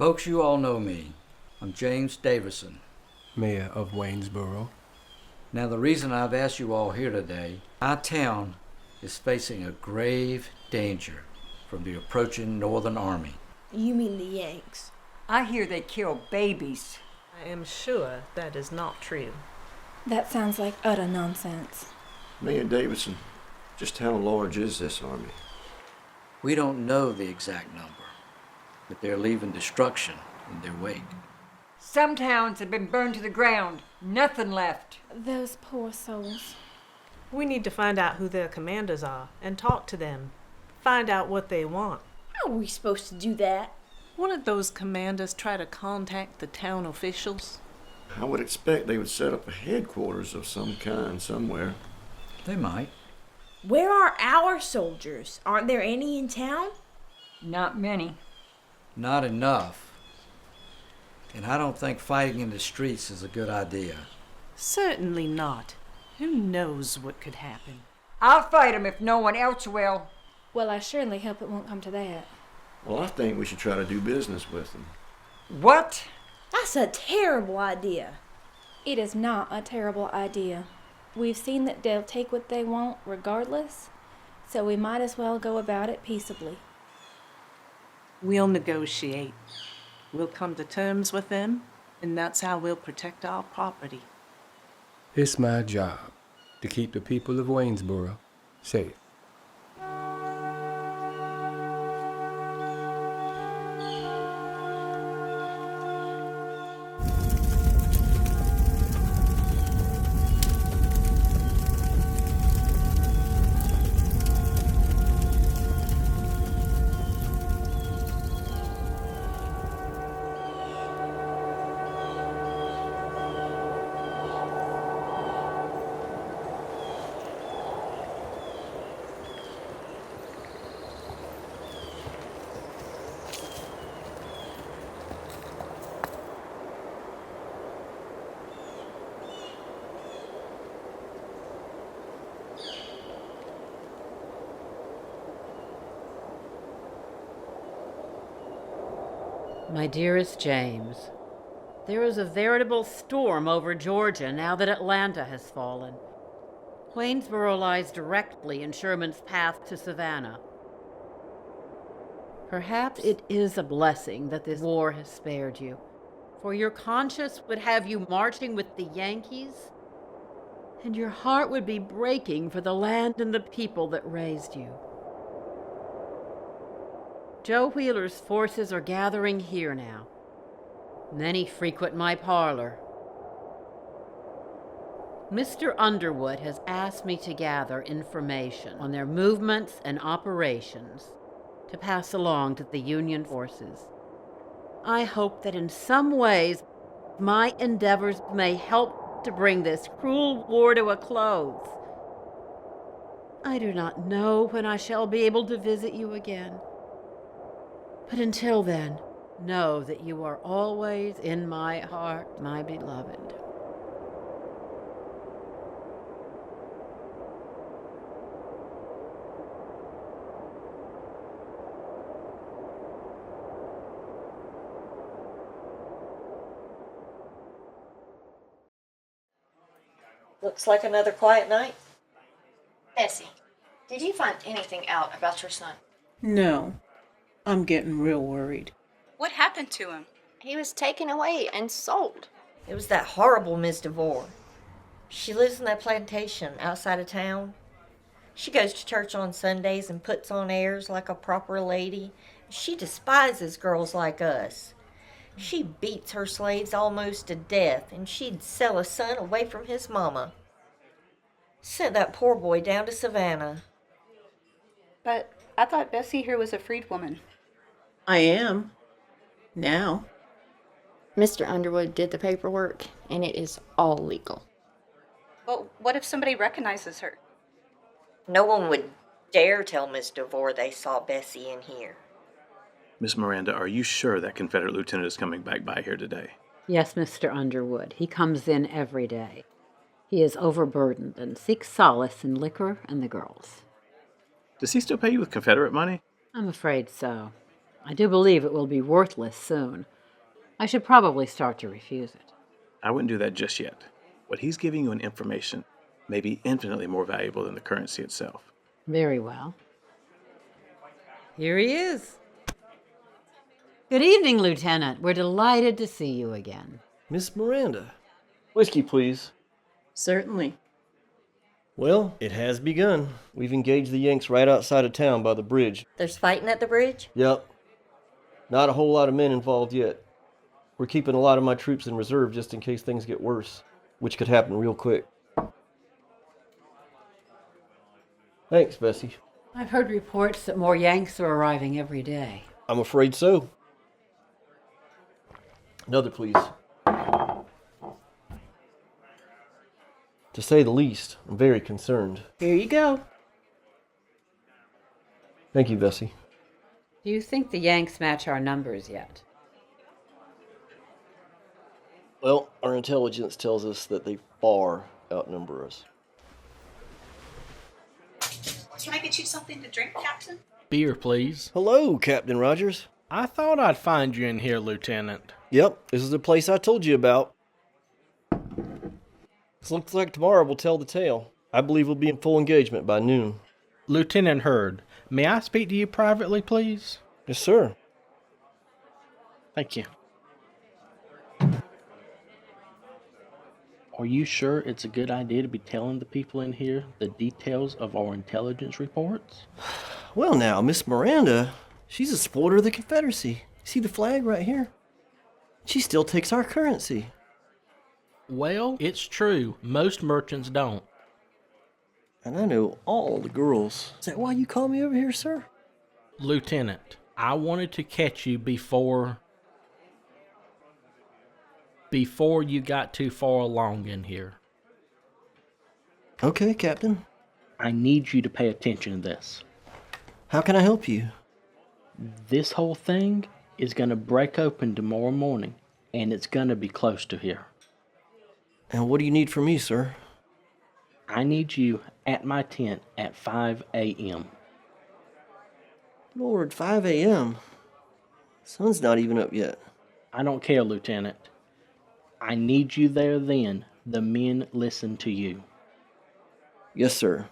Folks, you all know me. I'm James Davison, Mayor of Waynesboro. Now, the reason I've asked you all here today, our town is facing a grave danger from the approaching Northern Army. You mean the Yanks? I hear they kill babies. I am sure that is not true. That sounds like utter nonsense. Mayor Davison, Just how large is this army? We don't know the exact number, but they're leaving destruction in their wake. Some towns have been burned to the ground. Nothing left. Those poor souls. We need to find out who their commanders are and talk to them. Find out what they want. How are we supposed to do that? Wouldn't those commanders try to contact the town officials? I would expect they would set up a headquarters of some kind somewhere. They might. Where are our soldiers? Aren't there any in town? Not many. Not enough. And I don't think fighting in the streets is a good idea. Certainly not. Who knows what could happen? I'll fight 'em if no one else will. Well, I surely hope it won't come to that. Well, I think we should try to do business with them. What? That's a terrible idea. It is not a terrible idea. We've seen that they'll take what they want regardless, so we might as well go about it peaceably. We'll negotiate. We'll come to terms with them, and that's how we'll protect our property. It's my job to keep the people of Waynesboro safe. My dearest James, there is a veritable storm over Georgia now that Atlanta has fallen. Waynesboro lies directly in Sherman's path to Savannah. Perhaps it is a blessing that this war has spared you, for your conscience would have you marching with the Yankees, and your heart would be breaking for the land and the people that raised you. Joe Wheeler's forces are gathering here now. Many frequent my parlor. Mr. Underwood has asked me to gather information on their movements and operations to pass along to the Union forces. I hope that in some ways my endeavors may help to bring this cruel war to a close. I do not know when I shall be able to visit you again. But until then, know that you are always in my heart, my beloved. Looks like another quiet night. Bessie, did you find anything out about your son? No, I'm getting real worried. What happened to him? He was taken away and sold. It was that horrible Miss DeVore. She lives in that plantation outside of town. She goes to church on Sundays and puts on airs like a proper lady. She despises girls like us. She beats her slaves almost to death, and she'd sell a son away from his mama. Sent that poor boy down to Savannah. But I thought Bessie here was a freedwoman. I am. Now. Mr. Underwood did the paperwork, and it is all legal. Well, what if somebody recognizes her? No one would dare tell Miss DeVore they saw Bessie in here. Miss Miranda, are you sure that Confederate lieutenant is coming back by here today? Yes, Mr. Underwood. He comes in every day. He is overburdened and seeks solace in liquor and the girls. Does he still pay you with Confederate money? I'm afraid so. I do believe it will be worthless soon. I should probably start to refuse it. I wouldn't do that just yet. What he's giving you in information may be infinitely more valuable than the currency itself. Very well. Here he is. Good evening, Lieutenant. We're delighted to see you again. Miss Miranda. Whiskey, please. Certainly. Well, it has begun. We've engaged the Yanks right outside of town by the bridge. There's fighting at the bridge? Yep. Not a whole lot of men involved yet. We're keeping a lot of my troops in reserve just in case things get worse, which could happen real quick. Thanks, Bessie. I've heard reports that more Yanks are arriving every day. I'm afraid so. Another, please. To say the least, I'm very concerned. Here you go. Thank you, Bessie. Do you think the Yanks match our numbers yet? Well, our intelligence tells us that they far outnumber us. Can I get you something to drink, Captain? Beer, please. Hello, Captain Rogers. I thought I'd find you in here, Lieutenant. Yep, this is the place I told you about. This looks like tomorrow will tell the tale. I believe we'll be in full engagement by noon. Lieutenant Hurd, may I speak to you privately, please? Yes, sir. Thank you. Are you sure it's a good idea to be telling the people in here the details of our intelligence reports? Well now, Miss Miranda, she's a supporter of the Confederacy. See the flag right here? She still takes our currency. Well, it's true. Most merchants don't. And I know all the girls. Is that why you called me over here, sir? Lieutenant, I wanted to catch you before you got too far along in here. Okay, Captain. I need you to pay attention to this. How can I help you? This whole thing is going to break open tomorrow morning, and it's going to be close to here. And what do you need from me, sir? I need you at my tent at 5 a.m. Lord, 5 a.m.? Sun's not even up yet. I don't care, Lieutenant. I need you there then. The men listen to you. Yes, sir.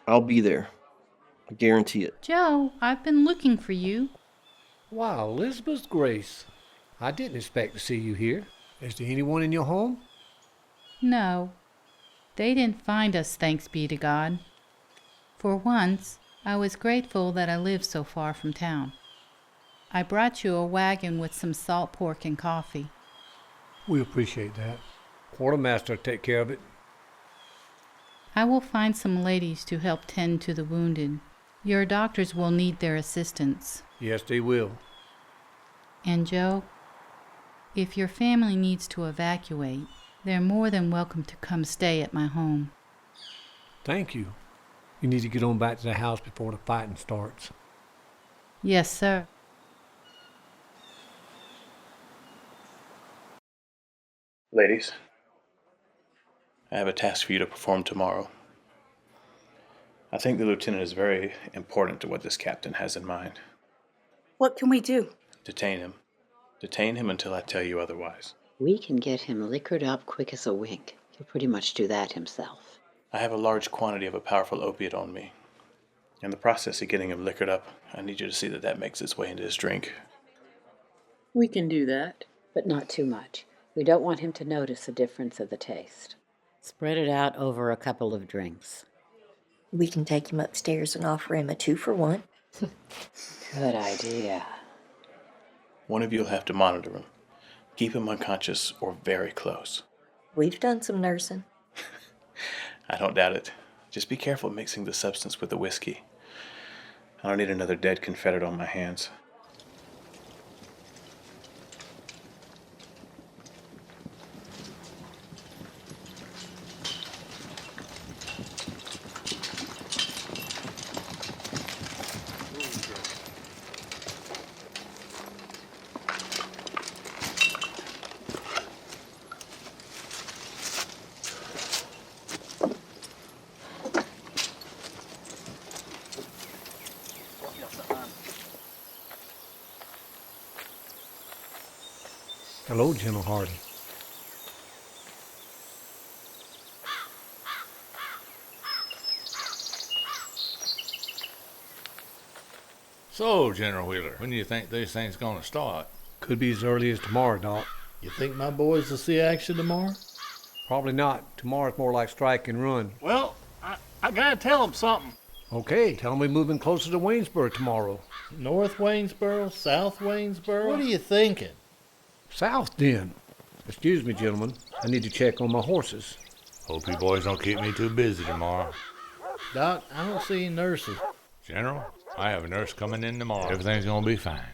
I'll be there. I guarantee it. Joe, I've been looking for you. Wow, Elizabeth Grace. I didn't expect to see you here. Is there anyone in your home? No, they didn't find us, thanks be to God. For once, I was grateful that I lived so far from town. I brought you a wagon with some salt pork and coffee. We appreciate that. Quartermaster will take care of it. I will find some ladies to help tend to the wounded. Your doctors will need their assistance. Yes, they will. And Joe, if your family needs to evacuate, they're more than welcome to come stay at my home. Thank you. You need to get on back to the house before the fighting starts. Yes, sir. Ladies, I have a task for you to perform tomorrow. I think the lieutenant is very important to what this captain has in mind. What can we do? Detain him. Detain him until I tell you otherwise. We can get him liquored up quick as a wink. He'll pretty much do that himself. I have a large quantity of a powerful opiate on me. In the process of getting him liquored up, I need you to see that that makes its way into his drink. We can do that. But not too much. We don't want him to notice the difference of the taste. Spread it out over a couple of drinks. We can take him upstairs and offer him a 2-for-1. Good idea. One of you will have to monitor him. Keep him unconscious or very close. We've done some nursing. I don't doubt it. Just be careful mixing the substance with the whiskey. I don't need another dead Confederate on my hands. Hello, General Hardy. So, General Wheeler, when do you think these things gonna start? Could be as early as tomorrow, Doc. You think my boys will see action tomorrow? Probably not. Tomorrow's more like strike and run. Well, I gotta tell them something. Okay, tell them we're moving closer to Waynesboro tomorrow. North Waynesboro, South Waynesboro? What are you thinking? South, then. Excuse me, gentlemen. I need to check on my horses. Hope you boys don't keep me too busy tomorrow. Doc, I don't see any nurses. General, I have a nurse coming in tomorrow. Everything's gonna be fine.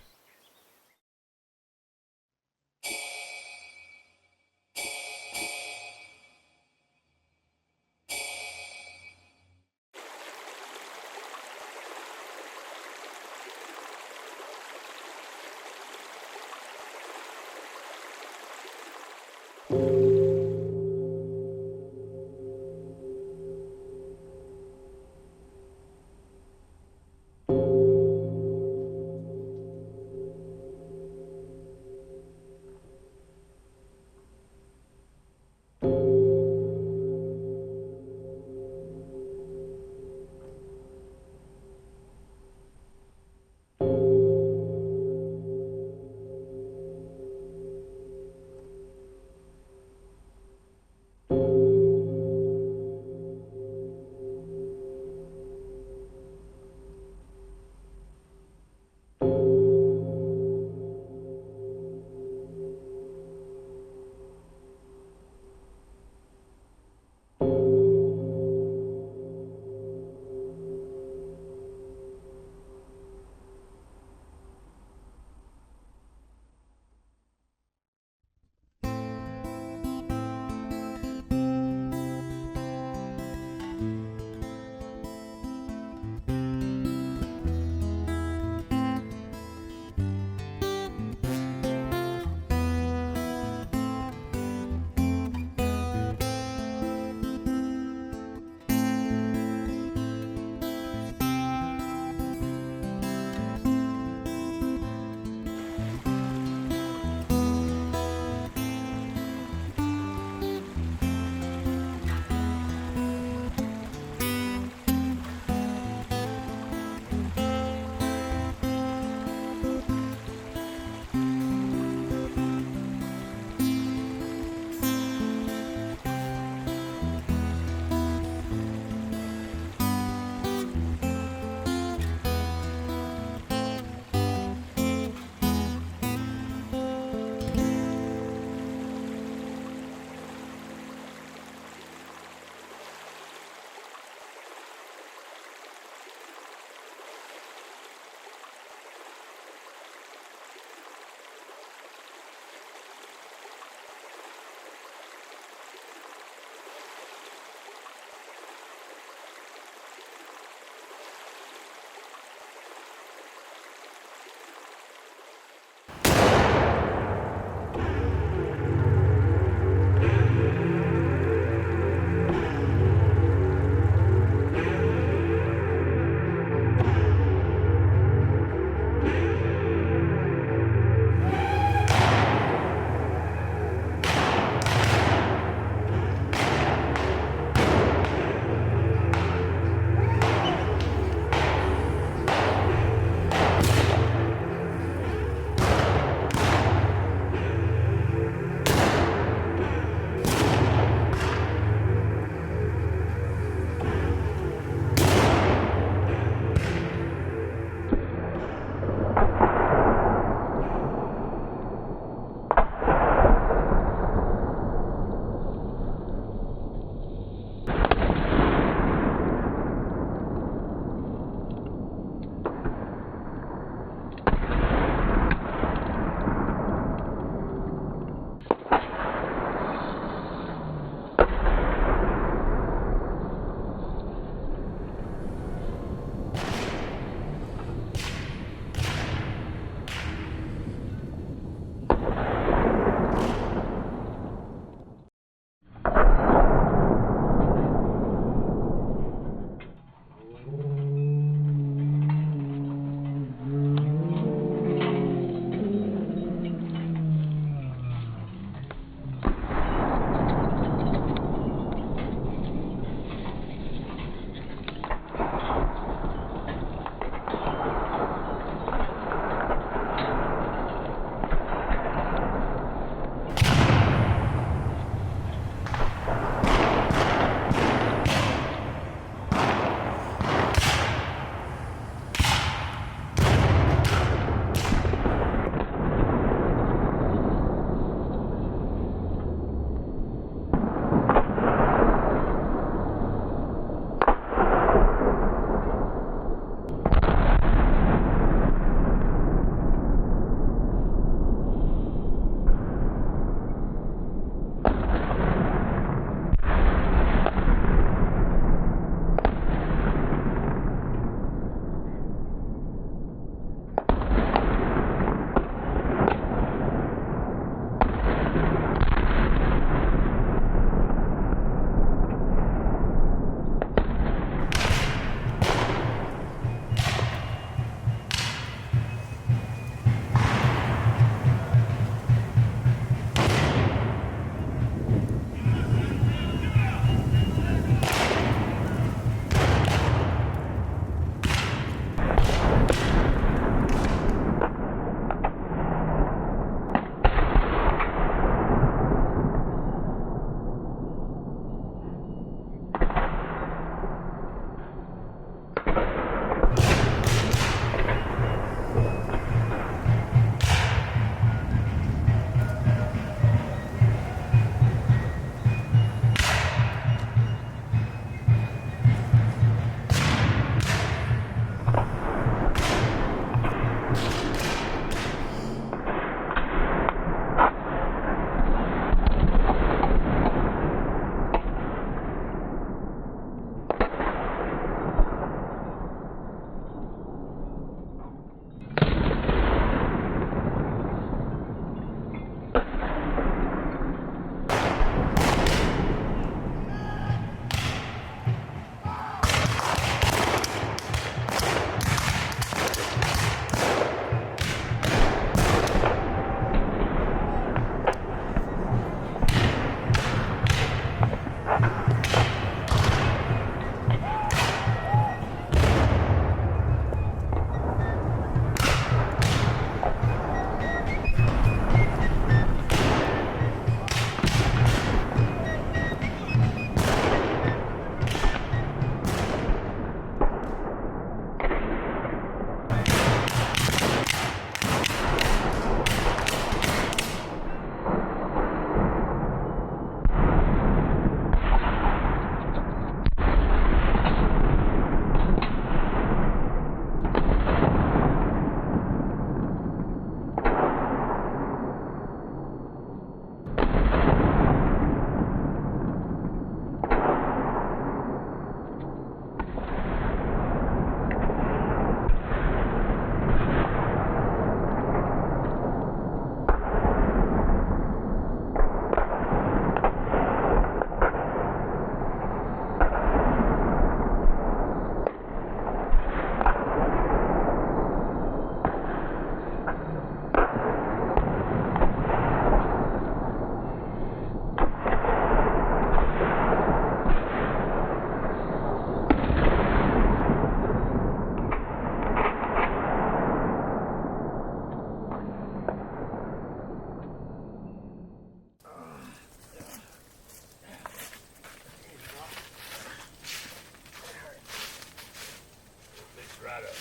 right up.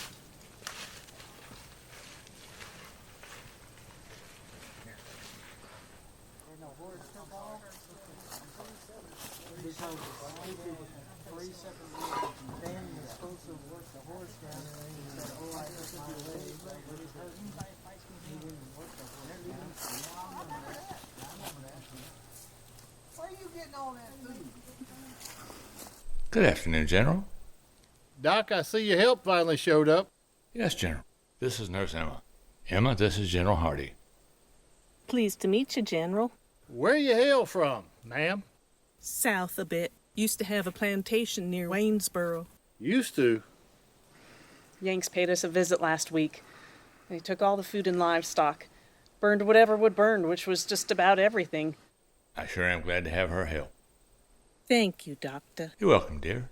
Good afternoon, General. Doc, I see your help finally showed up. Yes, General. This is Nurse Emma. Emma, this is General Hardy. Pleased to meet you, General. Where you hail from, ma'am? South a bit. Used to have a plantation near Waynesboro. Used to. Yanks paid us a visit last week. They took all the food and livestock. Burned whatever would burn, which was just about everything. I sure am glad to have her help. Thank you, Doctor. You're welcome, dear.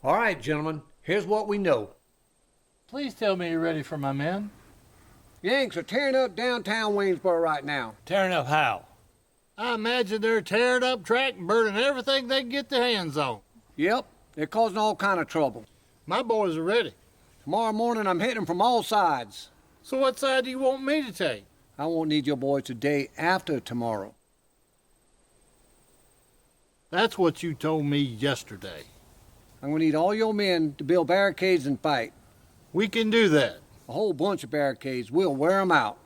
All right, gentlemen, here's what we know. Please tell me you're ready for my men. Yanks are tearing up downtown Waynesboro right now. Tearing up how? I imagine they're tearing up track and burning everything they can get their hands on. Yep, they're causing all kind of trouble. My boys are ready. Tomorrow morning I'm hitting them from all sides. So what side do you want me to take? I won't need your boys today after tomorrow. That's what you told me yesterday. I'm going to need all your men to build barricades and fight. We can do that. A whole bunch of barricades. We'll wear them out.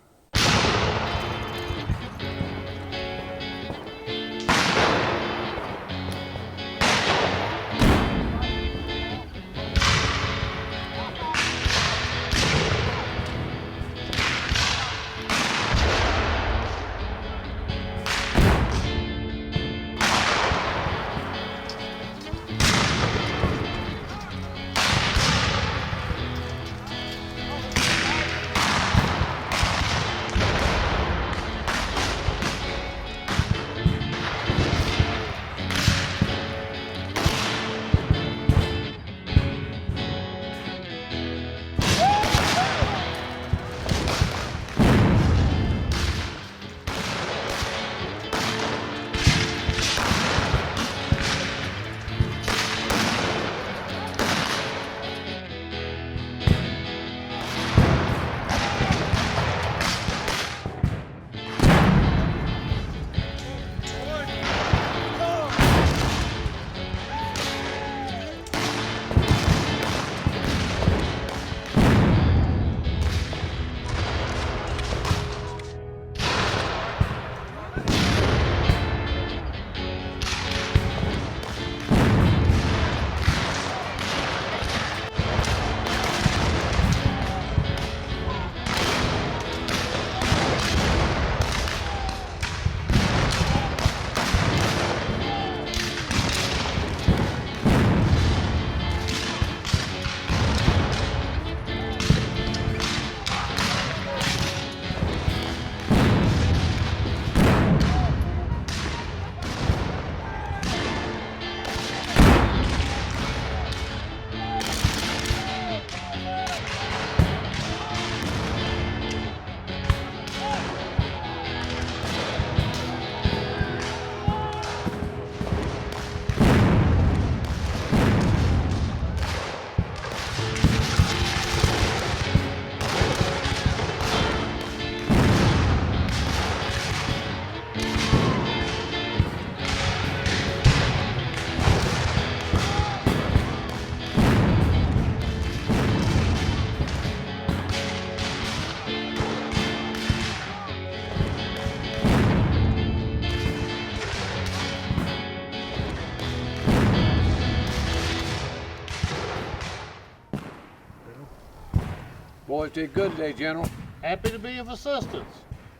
Boys did good today, General. Happy to be of assistance.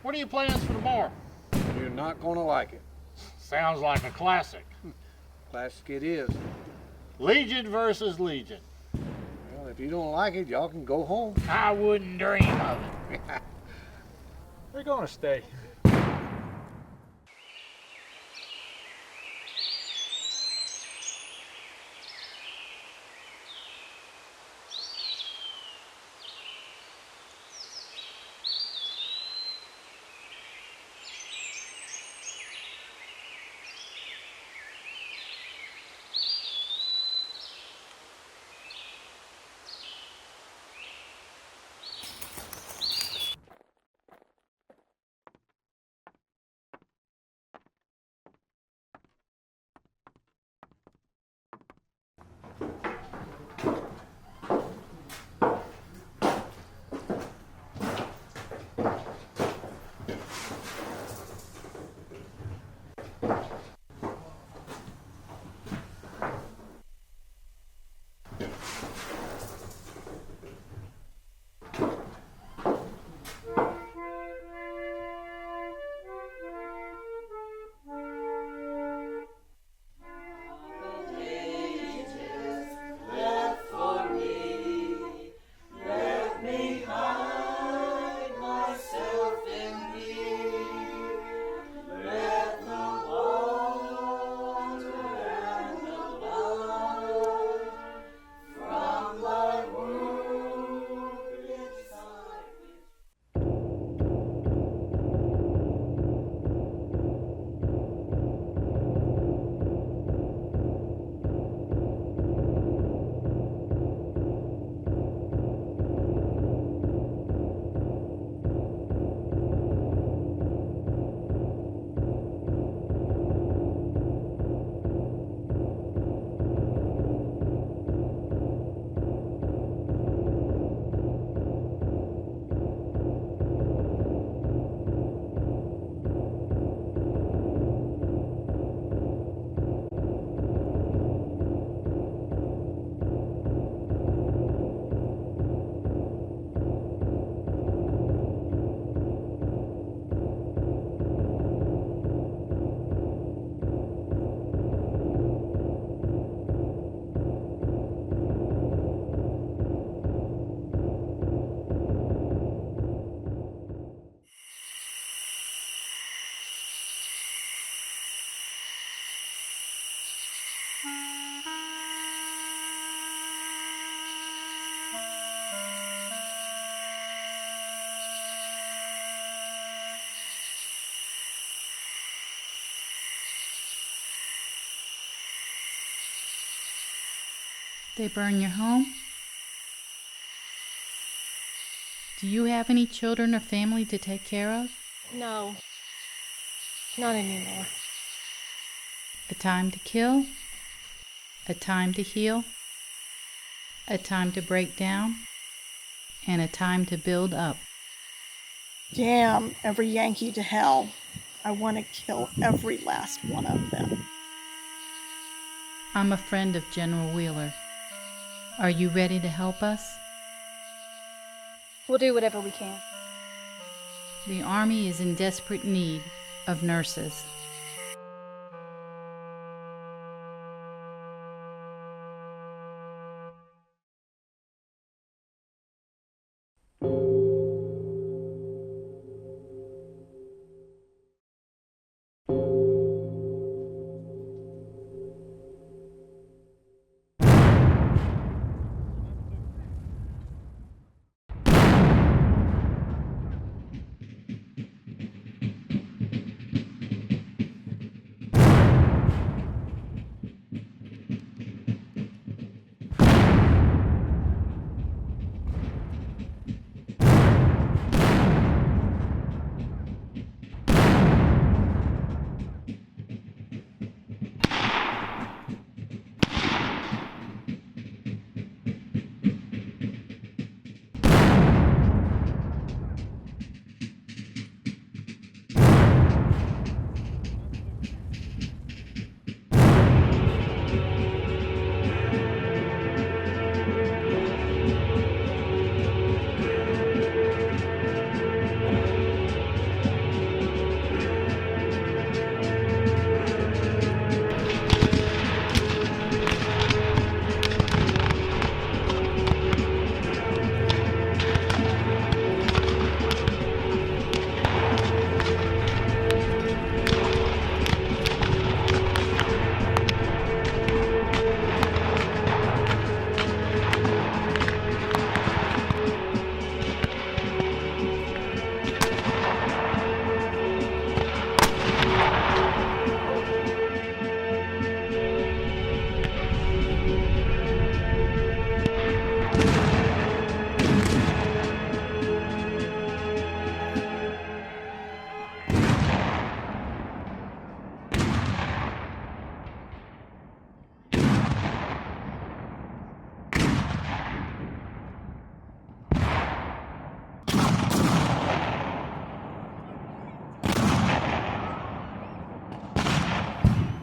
What are your plans for tomorrow? You're not going to like it. Sounds like a classic. Classic it is. Legion versus Legion. Well, if you don't like it, y'all can go home. I wouldn't dream of it. We're going to stay. They burn your home? Do you have any children or family to take care of? No, not anymore. A time to kill? A time to heal? A time to break down? And a time to build up. Damn every Yankee to hell. I want to kill every last one of them. I'm a friend of General Wheeler. Are you ready to help us? We'll do whatever we can. The Army is in desperate need of nurses.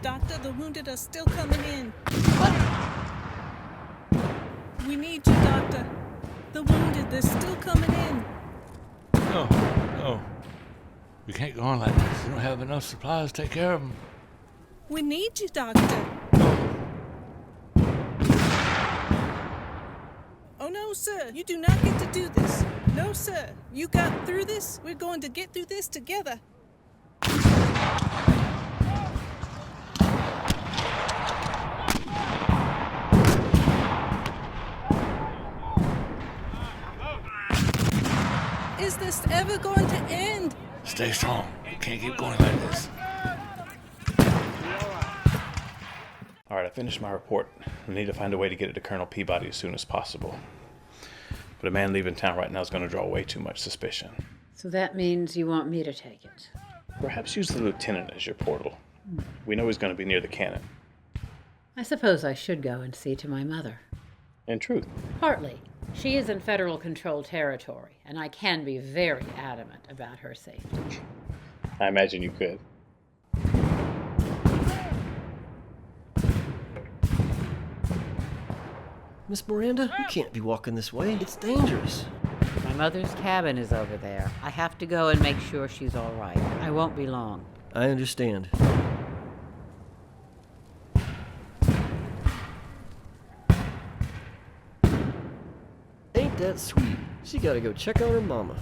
Doctor, the wounded are still coming in. What? We need you, Doctor. The wounded, they're still coming in. No, no. We can't go on like this. We don't have enough supplies to take care of them. We need you, Doctor. Oh, no, sir. You do not get to do this. No, sir. You got through this. We're going to get through this together. Is this ever going to end? Stay strong. We can't keep going like this. All right, I finished my report. I need to find a way to get it to Colonel Peabody as soon as possible. But a man leaving town right now is going to draw way too much suspicion. So that means you want me to take it? Perhaps use the lieutenant as your portal. We know he's going to be near the cannon. I suppose I should go and see to my mother. In truth. Partly. She is in federal-controlled territory, and I can be very adamant about her safety. I imagine you could. Miss Miranda, you can't be walking this way. It's dangerous. My mother's cabin is over there. I have to go and make sure she's all right. I won't be long. I understand. Ain't that sweet? She gotta go check on her mama.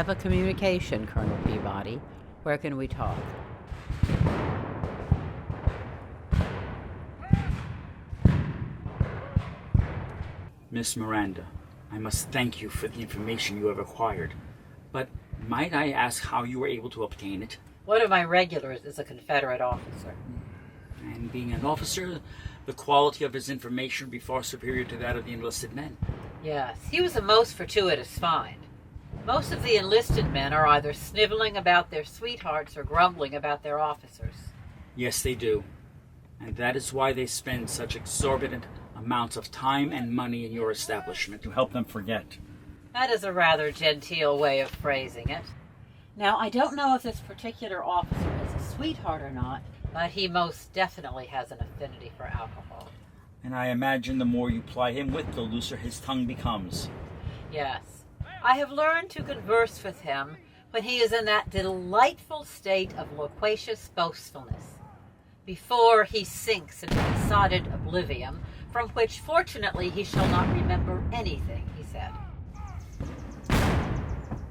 have a communication, Colonel Peabody. Where can we talk? Miss Miranda, I must thank you for the information you have acquired. But might I ask how you were able to obtain it? One of my regulars is a Confederate officer. And being an officer, the quality of his information would be far superior to that of the enlisted men. Yes, he was a most fortuitous find. Most of the enlisted men are either sniveling about their sweethearts or grumbling about their officers. Yes, they do. And that is why they spend such exorbitant amounts of time and money in your establishment to help them forget. That is a rather genteel way of phrasing it. Now, I don't know if this particular officer is a sweetheart or not, but he most definitely has an affinity for alcohol. And I imagine the more you ply him with, the looser his tongue becomes. Yes. I have learned to converse with him when he is in that delightful state of loquacious boastfulness, before he sinks into besotted oblivion, from which fortunately he shall not remember anything he said.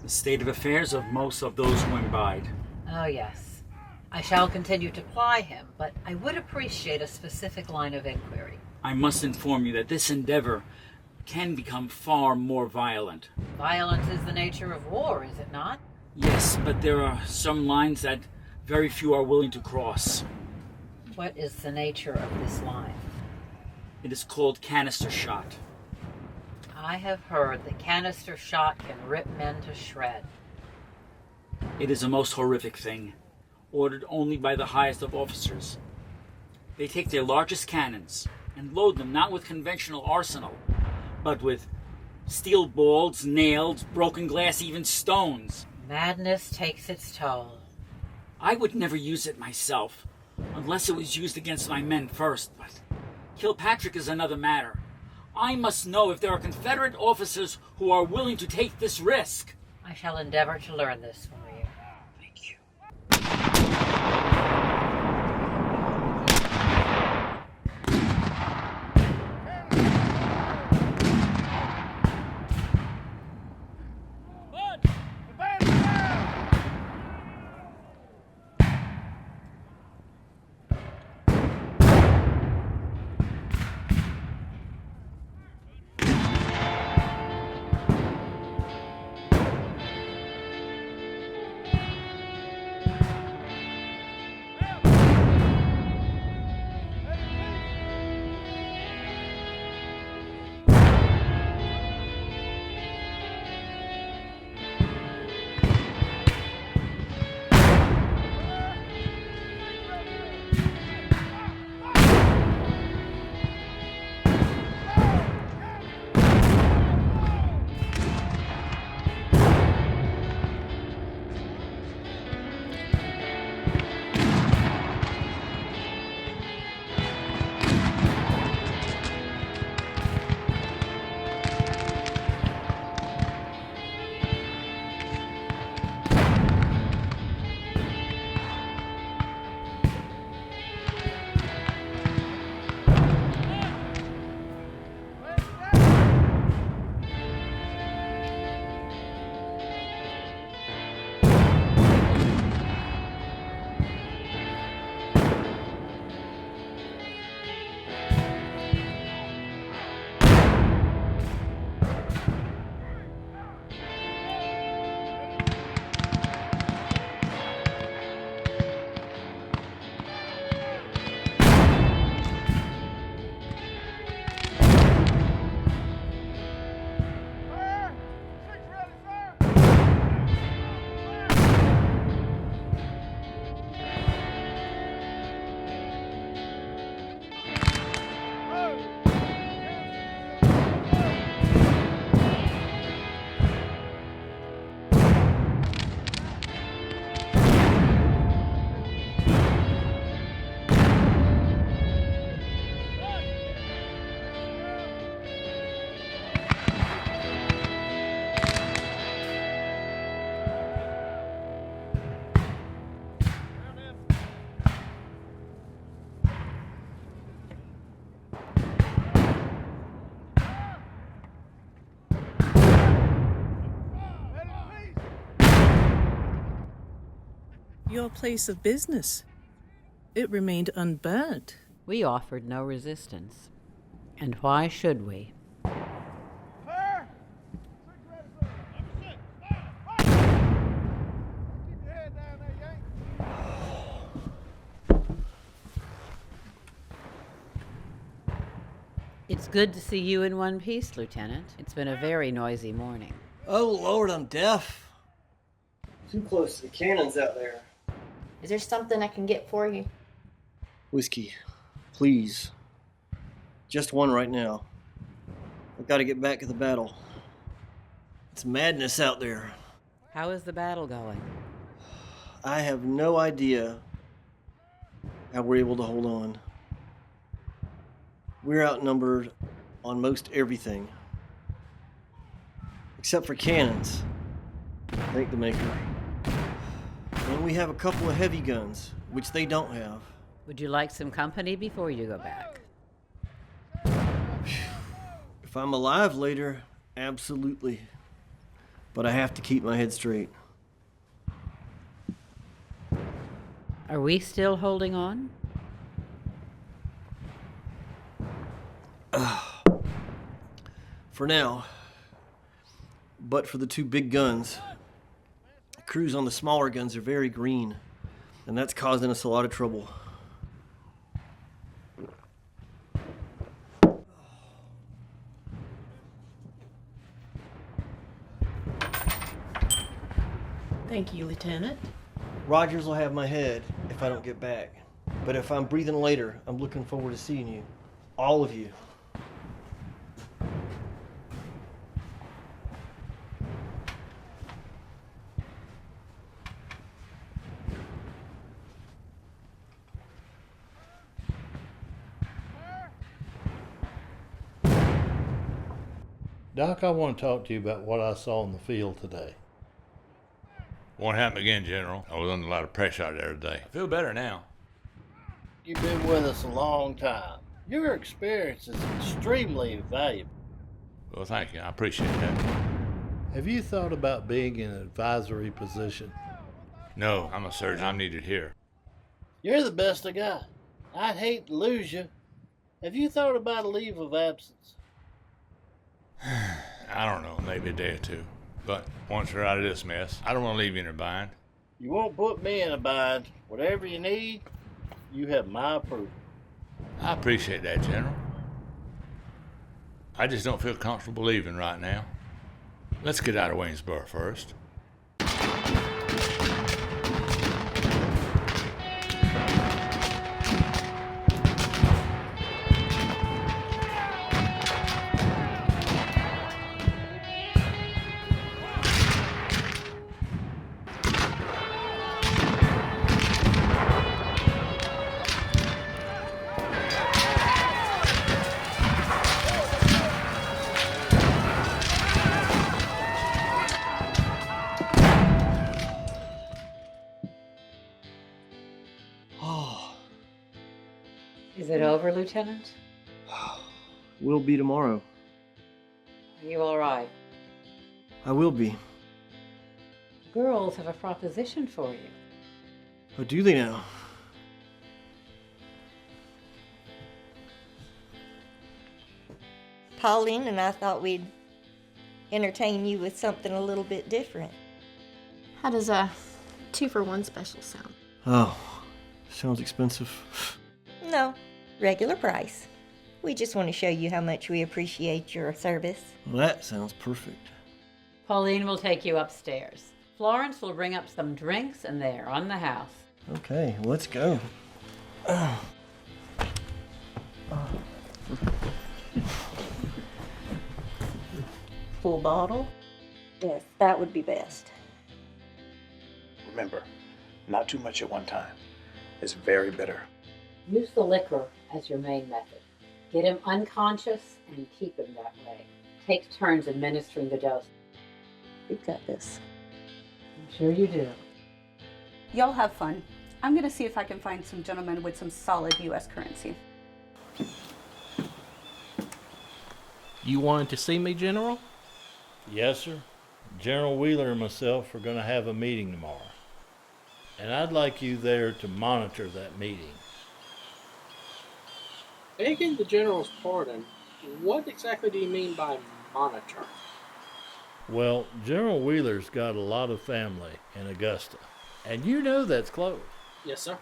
The state of affairs of most of those who imbibe. Oh, yes. I shall continue to ply him, but I would appreciate a specific line of inquiry. I must inform you that this endeavor can become far more violent. Violence is the nature of war, is it not? Yes, but there are some lines that very few are willing to cross. What is the nature of this line? It is called canister shot. I have heard that canister shot can rip men to shreds. It is a most horrific thing, ordered only by the highest of officers. They take their largest cannons and load them not with conventional arsenal, but with steel balls, nails, broken glass, even stones. Madness takes its toll. I would never use it myself, unless it was used against my men first, but Kilpatrick is another matter. I must know if there are Confederate officers who are willing to take this risk. I shall endeavor to learn this for you. Thank you. Your place of business. It remained unburnt. We offered no resistance. And why should we? It's good to see you in one piece, Lieutenant. It's been a very noisy morning. Oh, Lord, I'm deaf. Too close to the cannons out there. Is there something I can get for you? Whiskey, please. Just one right now. I've got to get back to the battle. It's madness out there. How is the battle going? I have no idea how we're able to hold on. We're outnumbered on most everything. Except for cannons. Thank the Maker. And we have a couple of heavy guns, which they don't have. Would you like some company before you go back? If I'm alive later, absolutely. But I have to keep my head straight. Are we still holding on? For now. But for the two big guns, the crews on the smaller guns are very green, and that's causing us a lot of trouble. Thank you, Lieutenant. Rogers will have my head if I don't get back. But if I'm breathing later, I'm looking forward to seeing you. All of you. Doc, I want to talk to you about what I saw in the field today. Won't happen again, General. I was under a lot of pressure out there today. I feel better now. You've been with us a long time. Your experience is extremely valuable. Well, thank you. I appreciate that. Have you thought about being in an advisory position? No, I'm a surgeon. I'm needed here. You're the best I got. I'd hate to lose you. Have you thought about a leave of absence? I don't know, maybe a day or two. But once we're out of this mess, I don't want to leave you in a bind. You won't put me in a bind. Whatever you need, you have my approval. I appreciate that, General. I just don't feel comfortable leaving right now. Let's get out of Waynesboro first. Is it over, Lieutenant? Will be tomorrow. Are you all right? I will be. Girls have a proposition for you. Oh, do they now? Pauline and I thought we'd entertain you with something a little bit different. How does a 2-for-1 special sound? Oh, sounds expensive. No, regular price. We just want to show you how much we appreciate your service. Well, that sounds perfect. Pauline will take you upstairs. Florence will bring up some drinks, and they are on the house. Okay, let's go. Full bottle? Yes, that would be best. Remember, not too much at one time. It's very bitter. Use the liquor as your main method. Get him unconscious and keep him that way. Take turns administering the dose. We've got this. I'm sure you do. Y'all have fun. I'm gonna see if I can find some gentlemen with some solid U.S. currency. You wanted to see me, General? Yes, sir. General Wheeler and myself are going to have a meeting tomorrow. and I'd like you there to monitor that meeting. Begging the General's pardon, what exactly do you mean by monitor? Well, General Wheeler's got a lot of family in Augusta, and you know that's close. Yes, sir.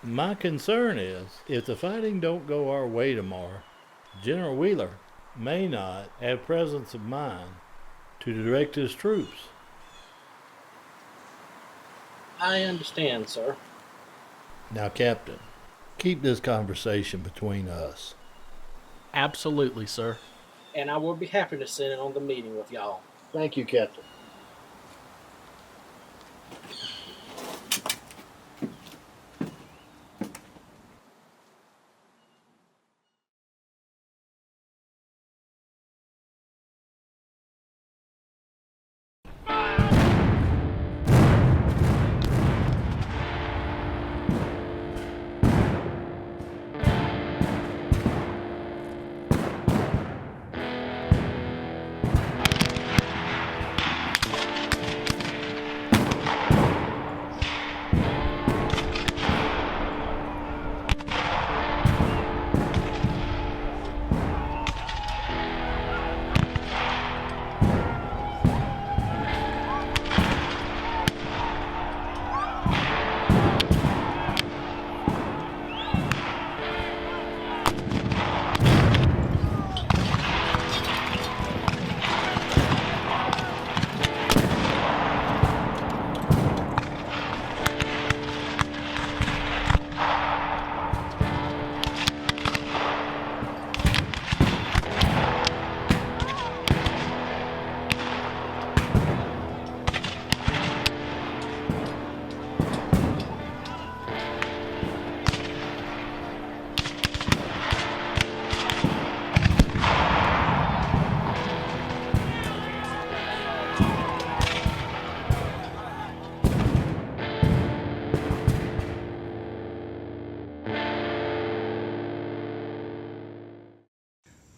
My concern is, if the fighting don't go our way tomorrow, General Wheeler may not have presence of mind to direct his troops. I understand, sir. Now, Captain, keep this conversation between us. Absolutely, sir. And I will be happy to sit in on the meeting with y'all. Thank you, Captain.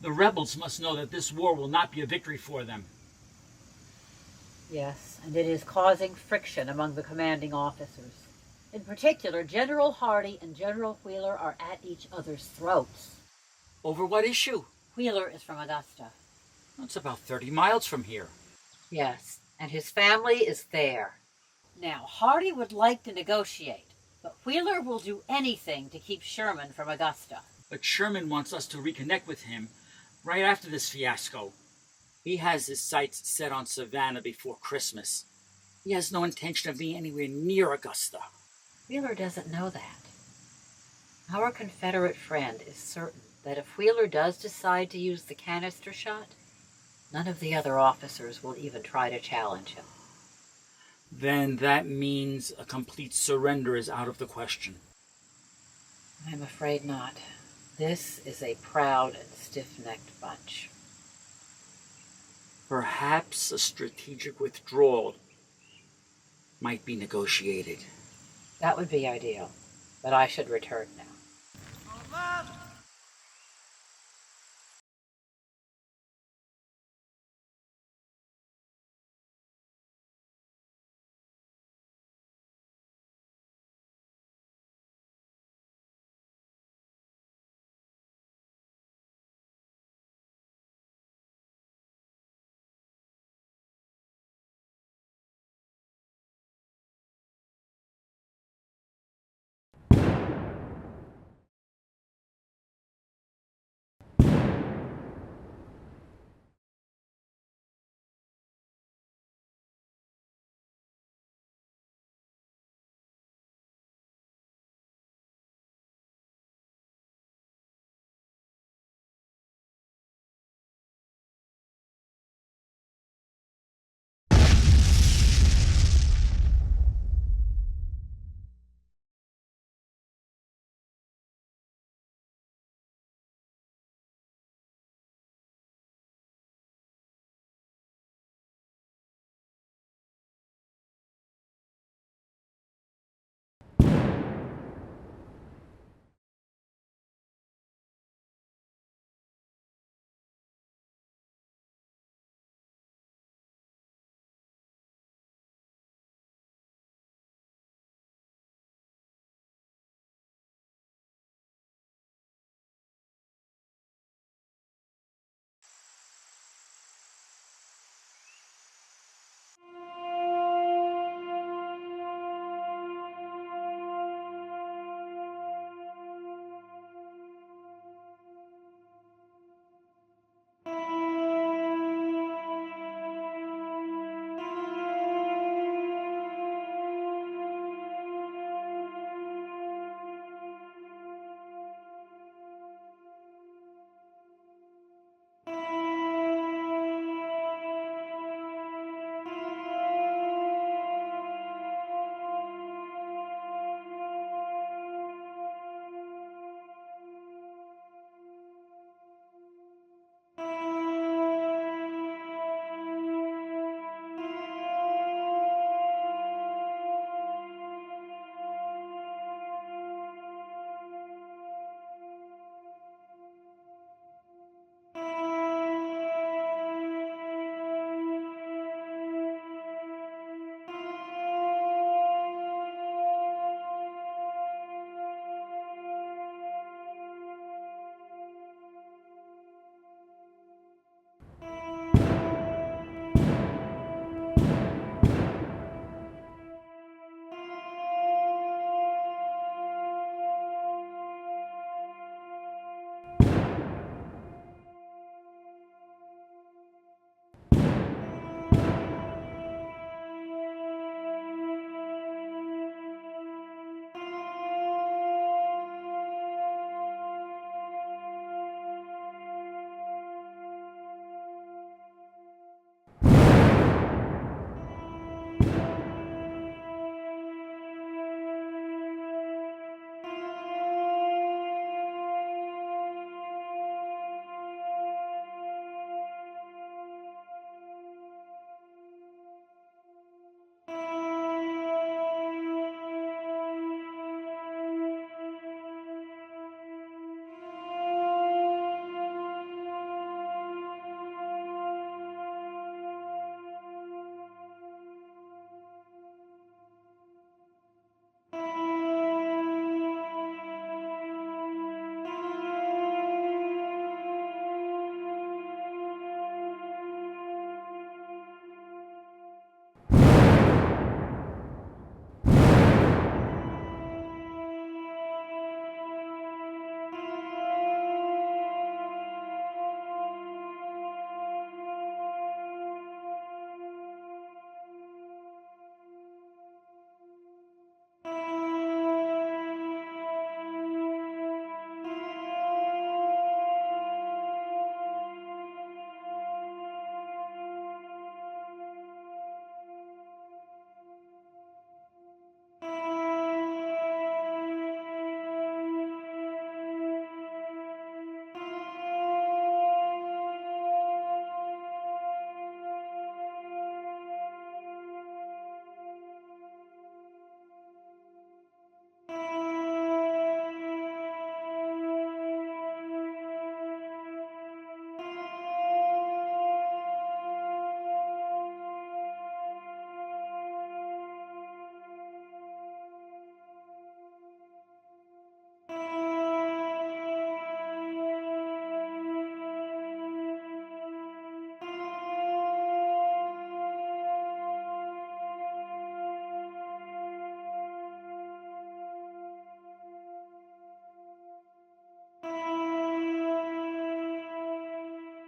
The rebels must know that this war will not be a victory for them. Yes, and it is causing friction among the commanding officers. In particular, General Hardee and General Wheeler are at each other's throats. Over what issue? Wheeler is from Augusta. It's about 30 miles from here. Yes, and his family is there. Now, Hardee would like to negotiate, but Wheeler will do anything to keep Sherman from Augusta. But Sherman wants us to reconnect with him right after this fiasco. He has his sights set on Savannah before Christmas. He has no intention of being anywhere near Augusta. Wheeler doesn't know that. Our Confederate friend is certain that if Wheeler does decide to use the canister shot, none of the other officers will even try to challenge him. Then that means a complete surrender is out of the question. I'm afraid not. This is a proud and stiff-necked bunch. Perhaps a strategic withdrawal might be negotiated. That would be ideal, but I should return now.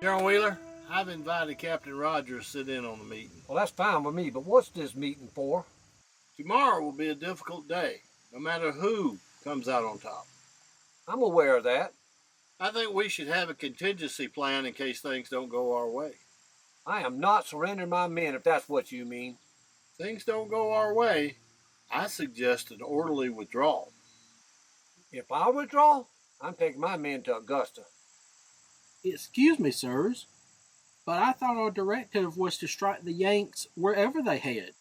General Wheeler, I've invited Captain Rogers to sit in on the meeting. Well, that's fine with me, but what's this meeting for? Tomorrow will be a difficult day, no matter who comes out on top. I'm aware of that. I think we should have a contingency plan in case things don't go our way. I am not surrendering my men, if that's what you mean. Things don't go our way, I suggest an orderly withdrawal. If I withdraw, I'm taking my men to Augusta. Excuse me, sirs, but I thought our directive was to strike the Yanks wherever they head.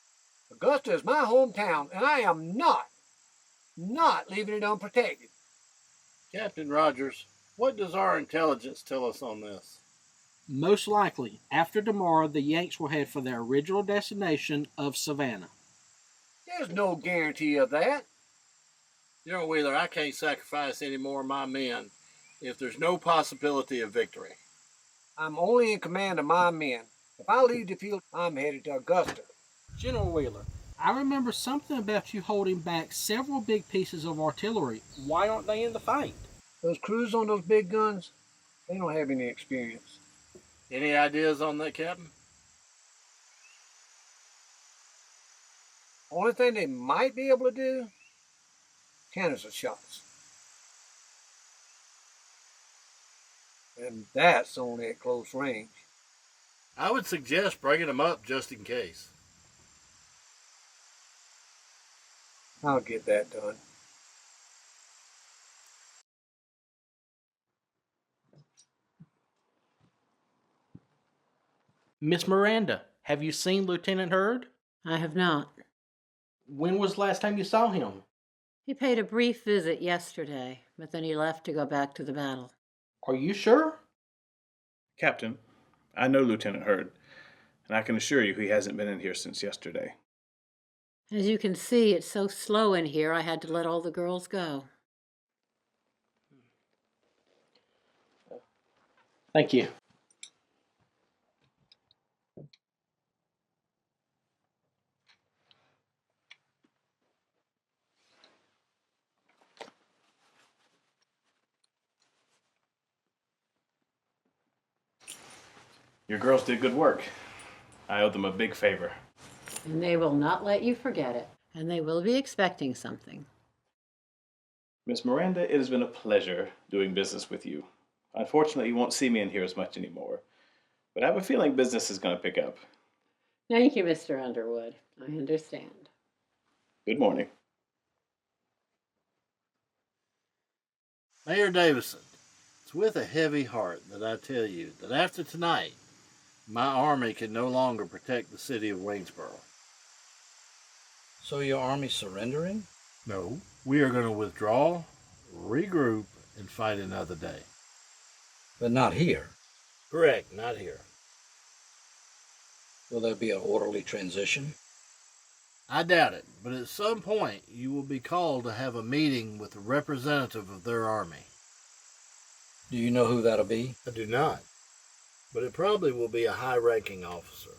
Augusta is my hometown, and I am not leaving it unprotected. Captain Rogers, what does our intelligence tell us on this? Most likely, after tomorrow, the Yanks will head for their original destination of Savannah. There's no guarantee of that. General Wheeler, I can't sacrifice any more of my men if there's no possibility of victory. I'm only in command of my men. If I leave the field, I'm headed to Augusta. General Wheeler, I remember something about you holding back several big pieces of artillery. Why aren't they in the fight? Those crews on those big guns, they don't have any experience. Any ideas on that, Captain? Only thing they might be able to do, cannons of shots. And that's only at close range. I would suggest bringing them up just in case. I'll get that done. Miss Miranda, have you seen Lieutenant Hurd? I have not. When was the last time you saw him? He paid a brief visit yesterday, but then he left to go back to the battle. Are you sure? Captain, I know Lieutenant Hurd, and I can assure you he hasn't been in here since yesterday. As you can see, it's so slow in here, I had to let all the girls go. Thank you. Your girls did good work. I owe them a big favor. And they will not let you forget it. And they will be expecting something. Miss Miranda, it has been a pleasure doing business with you. Unfortunately, you won't see me in here as much anymore. But I have a feeling business is going to pick up. Thank you, Mr. Underwood. I understand. Good morning. Mayor Davison, it's with a heavy heart that I tell you that after tonight, my army can no longer protect the city of Waynesboro. So your army's surrendering? No, we are going to withdraw, regroup, and fight another day. But not here. Correct, not here. Will there be an orderly transition? I doubt it, but at some point you will be called to have a meeting with a representative of their army. Do you know who that'll be? I do not, but it probably will be a high-ranking officer.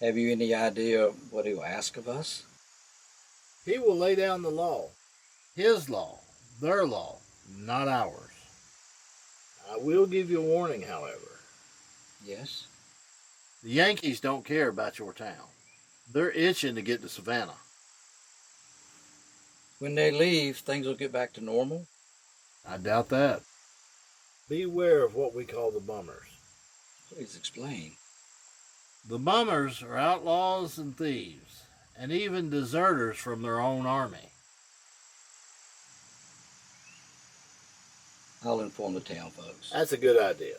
Have you any idea what he'll ask of us? He will lay down the law. His law, their law, not ours. I will give you a warning, however. Yes? The Yankees don't care about your town. They're itching to get to Savannah. When they leave, things will get back to normal? I doubt that. Beware of what we call the bummers. Please explain. The bummers are outlaws and thieves, and even deserters from their own army. I'll inform the town folks. That's a good idea.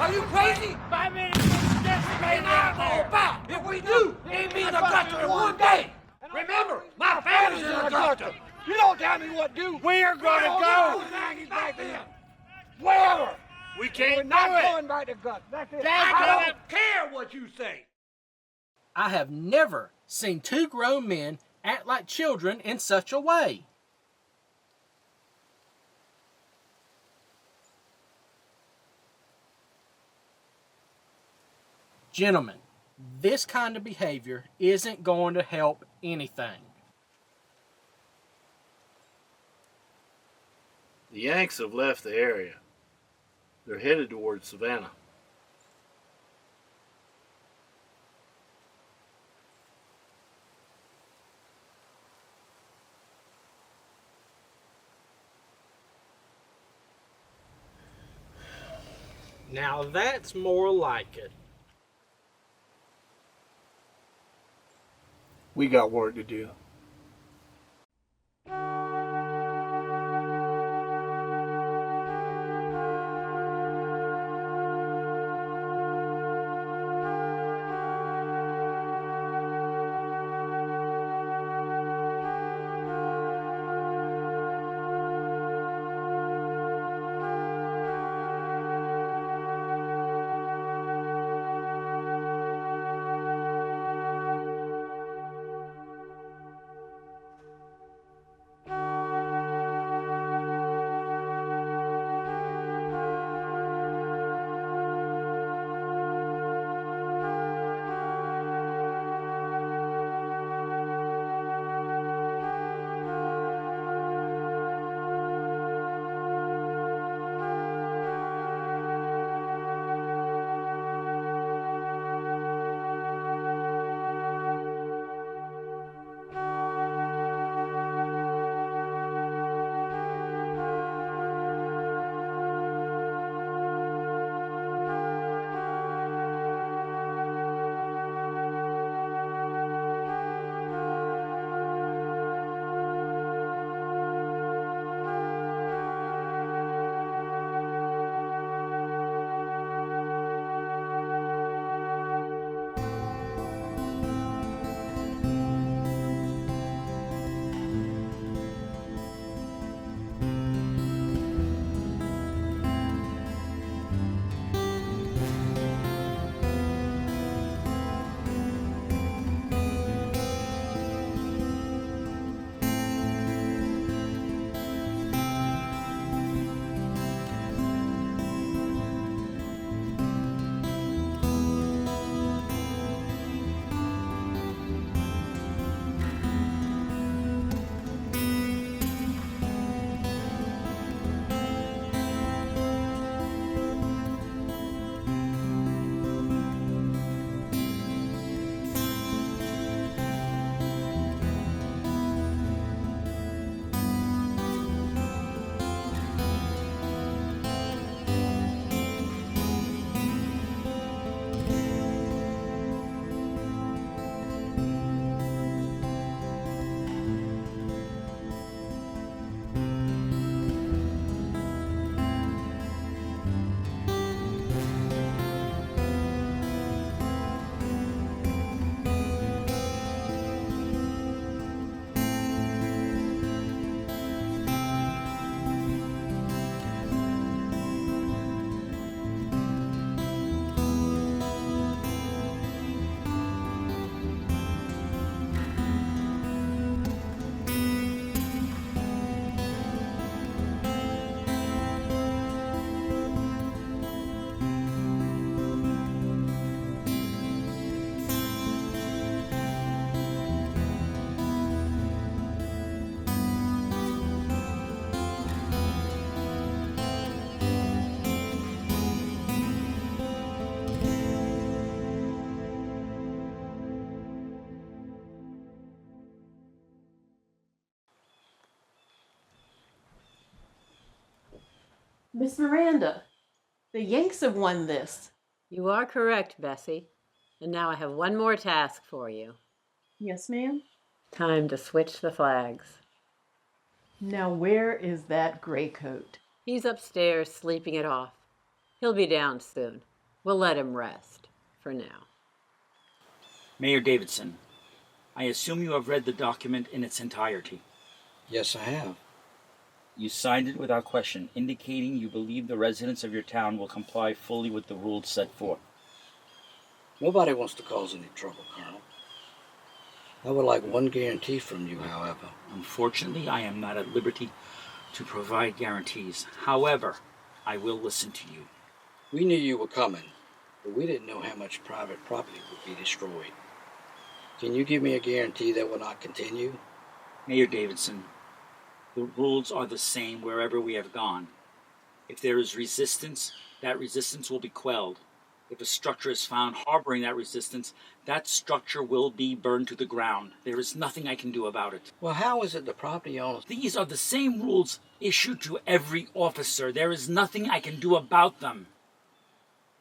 Are you crazy? 5 minutes and I go back. If we do, it means Augusta in one day. Remember, my family's in Augusta. You don't tell me what to do. We're gonna go. Back then. Wherever. We can't We're not do it. going back to Augusta. That's it. I don't care what you say. I have never seen two grown men act like children in such a way. Gentlemen, this kind of behavior isn't going to help anything. The Yanks have left the area. They're headed towards Savannah. Now that's more like it. We got work to do. Miss Miranda, the Yanks have won this. You are correct, Bessie. And now I have one more task for you. Yes, ma'am. Time to switch the flags. Now where is that gray coat? He's upstairs sleeping it off. He'll be down soon. We'll let him rest for now. Mayor Davidson, I assume you have read the document in its entirety. Yes, I have. You signed it without question, indicating you believe the residents of your town will comply fully with the rules set forth. Nobody wants to cause any trouble, Colonel. I would like one guarantee from you, however. Unfortunately, I am not at liberty to provide guarantees. However, I will listen to you. We knew you were coming, but we didn't know how much private property would be destroyed. Can you give me a guarantee that will not continue? Mayor Davidson, the rules are the same wherever we have gone. If there is resistance, that resistance will be quelled. If a structure is found harboring that resistance, that structure will be burned to the ground. There is nothing I can do about it. Well, how is it the property owners... These are the same rules issued to every officer. There is nothing I can do about them.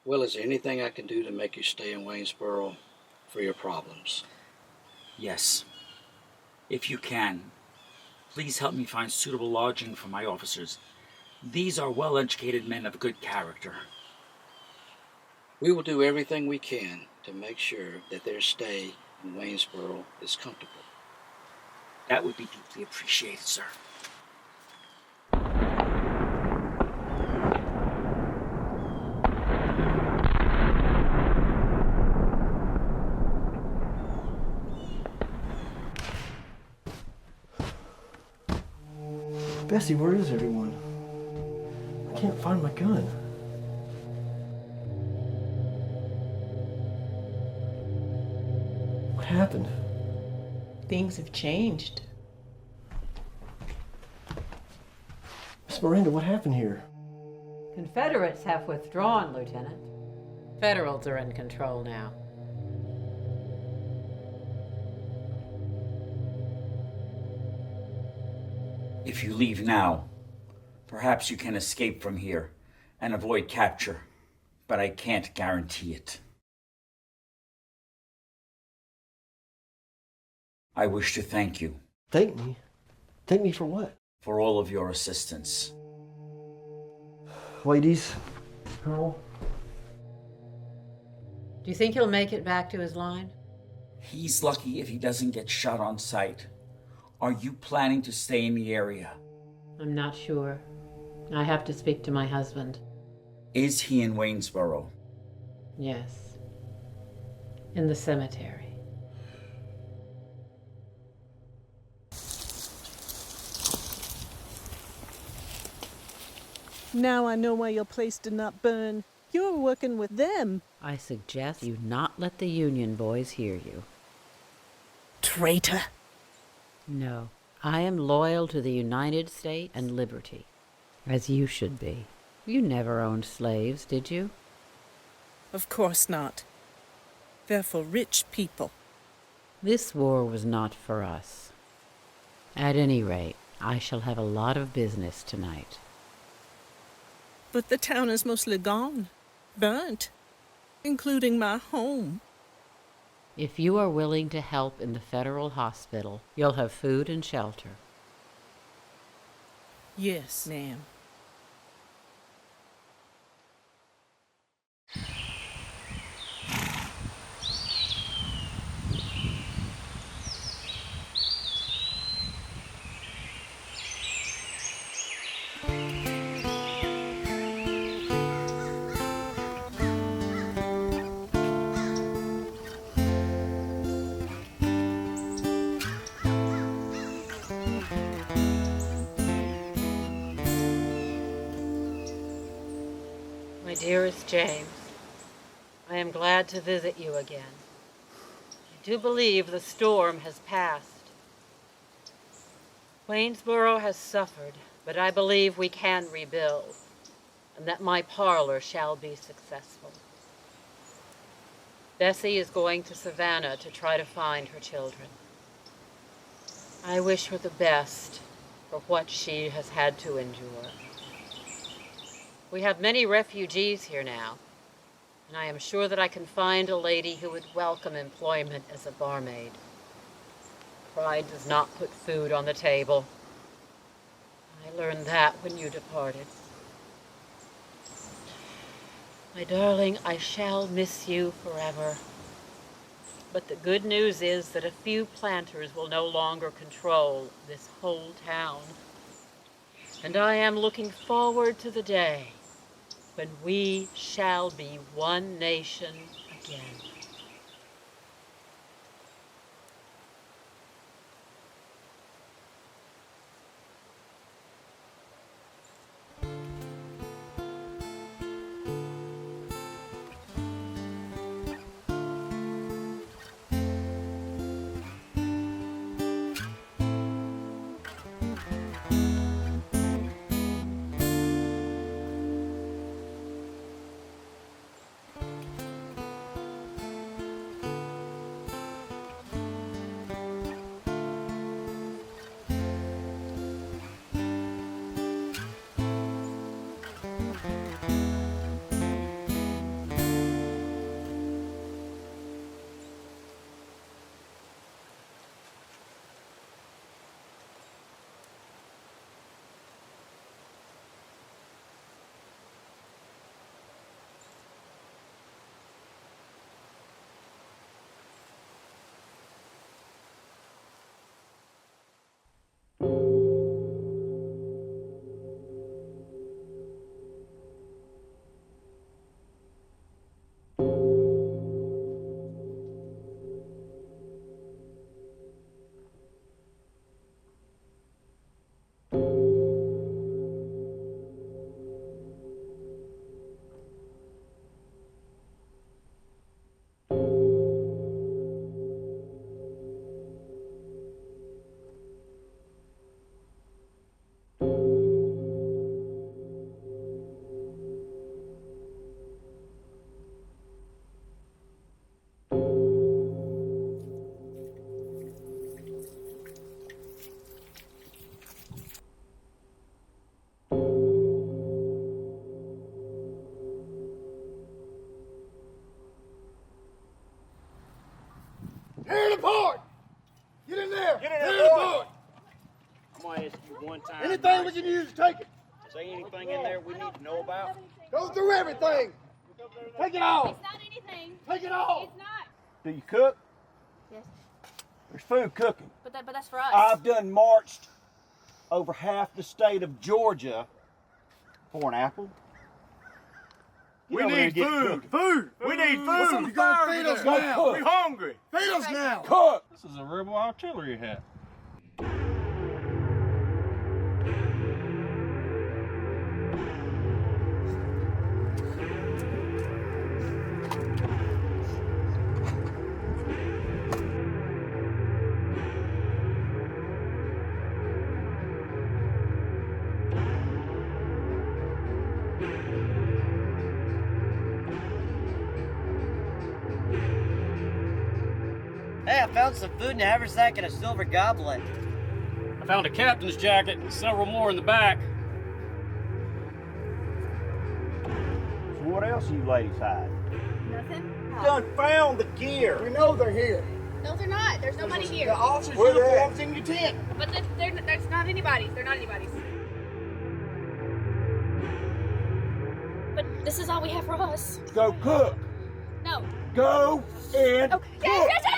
Well, is there anything I can do to make you stay in Waynesboro for your problems? Yes. If you can, please help me find suitable lodging for my officers. These are well-educated men of good character. We will do everything we can to make sure that their stay in Waynesboro is comfortable. That would be deeply appreciated, sir. Bessie, where is everyone? I can't find my gun. What happened? Things have changed. Miss Miranda, what happened here? Confederates have withdrawn, Lieutenant. Federals are in control now. If you leave now, perhaps you can escape from here and avoid capture, but I can't guarantee it. I wish to thank you. Thank me? Thank me for what? For all of your assistance. Ladies, Colonel. Do you think he'll make it back to his line? He's lucky if he doesn't get shot on sight. Are you planning to stay in the area? I'm not sure. I have to speak to my husband. Is he in Waynesboro? Yes. In the cemetery. Now I know why your place did not burn. You were working with them. I suggest you not let the Union boys hear you. Traitor. No, I am loyal to the United States and liberty, as you should be. You never owned slaves, did you? Of course not. They're for rich people. This war was not for us. At any rate, I shall have a lot of business tonight. But the town is mostly gone, burnt, including my home. If you are willing to help in the federal hospital, you'll have food and shelter. Yes, ma'am. My dearest James, I am glad to visit you again. I do believe the storm has passed. Waynesboro has suffered, but I believe we can rebuild, and that my parlor shall be successful. Bessie is going to Savannah to try to find her children. I wish her the best for what she has had to endure. We have many refugees here now, and I am sure that I can find a lady who would welcome employment as a barmaid. Pride does not put food on the table. I learned that when you departed. My darling, I shall miss you forever. But the good news is that a few planters will no longer control this whole town. And I am looking forward to the day when we shall be one nation again. Tear it apart! Get in there! Get in Tear there, it boy. apart! I'm gonna ask you one time. Anything we can use to take it. Is there anything in there we need to know about? Go through everything. Take it all. It's not anything. Take it all. It's not. Do you cook? Yes. There's food cooking. But that's for us. I've done marched over half the state of Georgia for an apple. We need food. Food. We need food. What's on the fire Feed over us there? now. We're hungry. Feed us now. Cook. This is a rebel artillery hat. Hey, I found some food in a haversack and a silver goblet. I found a captain's jacket and several more in the back. So what else you ladies hide? Nothing. Done found the gear. We know they're here. No, they're not. There's nobody here. The officers' Where they at? uniforms in your tent. But that's not anybody's. They're not anybody's. But this is all we have for us. Go cook. No. Go and Okay. cook. Yes.